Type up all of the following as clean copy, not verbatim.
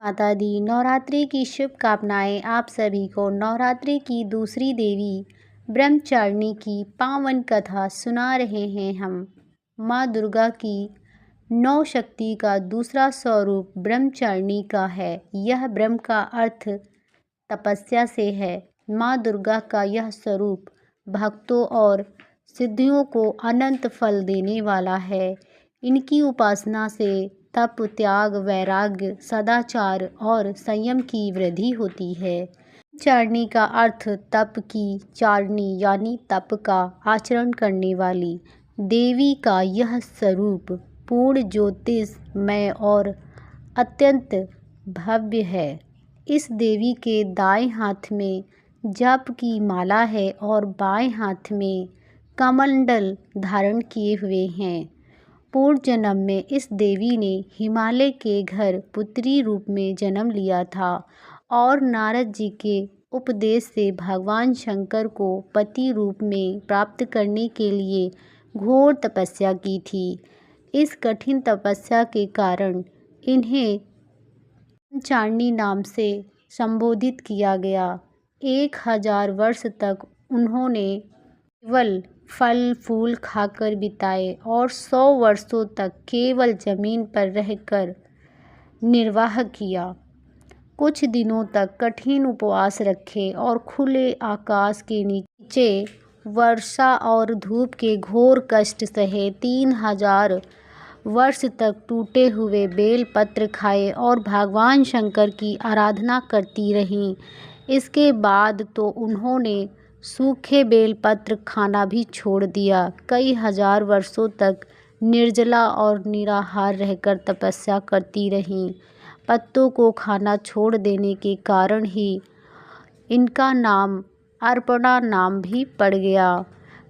माता दी नवरात्रि की शुभकामनाएं आप सभी को। नवरात्रि की दूसरी देवी ब्रह्मचारिणी की पावन कथा सुना रहे हैं हम। माँ दुर्गा की नौ शक्ति का दूसरा स्वरूप ब्रह्मचारिणी का है। यह ब्रह्म का अर्थ तपस्या से है। माँ दुर्गा का यह स्वरूप भक्तों और सिद्धियों को अनंत फल देने वाला है। इनकी उपासना से तप, त्याग, वैराग्य, सदाचार और संयम की वृद्धि होती है। चारणी का अर्थ तप की चारणी यानी तप का आचरण करने वाली। देवी का यह स्वरूप पूर्ण ज्योतिषमय और अत्यंत भव्य है। इस देवी के दाएं हाथ में जप की माला है और बाएं हाथ में कमंडल धारण किए हुए हैं। पूर्व जन्म में इस देवी ने हिमालय के घर पुत्री रूप में जन्म लिया था और नारद जी के उपदेश से भगवान शंकर को पति रूप में प्राप्त करने के लिए घोर तपस्या की थी। इस कठिन तपस्या के कारण इन्हें ब्रह्मचारिणी नाम से संबोधित किया गया। 1000 वर्ष तक उन्होंने केवल फल फूल खाकर बिताए और 100 वर्षों तक केवल जमीन पर रहकर निर्वाह किया। कुछ दिनों तक कठिन उपवास रखे और खुले आकाश के नीचे वर्षा और धूप के घोर कष्ट सहे। 3000 वर्ष तक टूटे हुए बेल पत्र खाए और भगवान शंकर की आराधना करती रहीं। इसके बाद तो उन्होंने सूखे बेलपत्र खाना भी छोड़ दिया। कई हजार वर्षों तक निर्जला और निराहार रहकर तपस्या करती रहीं। पत्तों को खाना छोड़ देने के कारण ही इनका नाम अर्पणा नाम भी पड़ गया।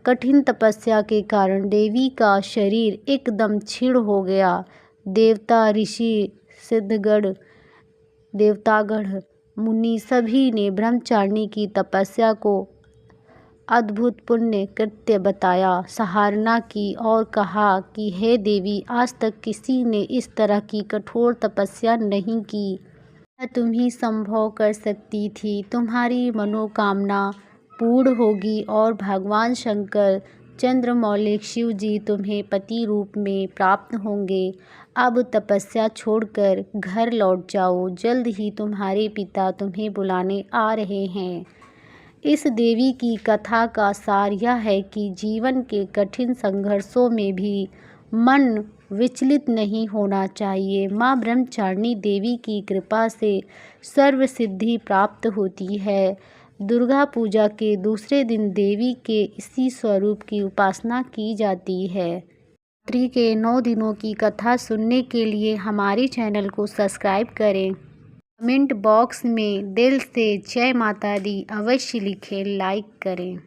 कठिन तपस्या के कारण देवी का शरीर एकदम क्षीण हो गया। देवता, ऋषि, सिद्धगण, देवतागण, मुनि सभी ने ब्रह्मचारिणी की तपस्या को अद्भुत पुण्य कृत्य बताया, सराहना की और कहा कि हे देवी, आज तक किसी ने इस तरह की कठोर तपस्या नहीं की। यह तुम ही संभव कर सकती थी। तुम्हारी मनोकामना पूर्ण होगी और भगवान शंकर, चंद्रमौलिक शिव जी तुम्हें पति रूप में प्राप्त होंगे। अब तपस्या छोड़कर घर लौट जाओ। जल्द ही तुम्हारे पिता तुम्हें बुलाने आ रहे हैं। इस देवी की कथा का सार यह है कि जीवन के कठिन संघर्षों में भी मन विचलित नहीं होना चाहिए। माँ ब्रह्मचारिणी देवी की कृपा से सर्व सिद्धि प्राप्त होती है। दुर्गा पूजा के दूसरे दिन देवी के इसी स्वरूप की उपासना की जाती है। नवरात्रि के 9 दिनों की कथा सुनने के लिए हमारे चैनल को सब्सक्राइब करें। कमेंट बॉक्स में दिल से जय माता दी अवश्य लिखें, लाइक करें।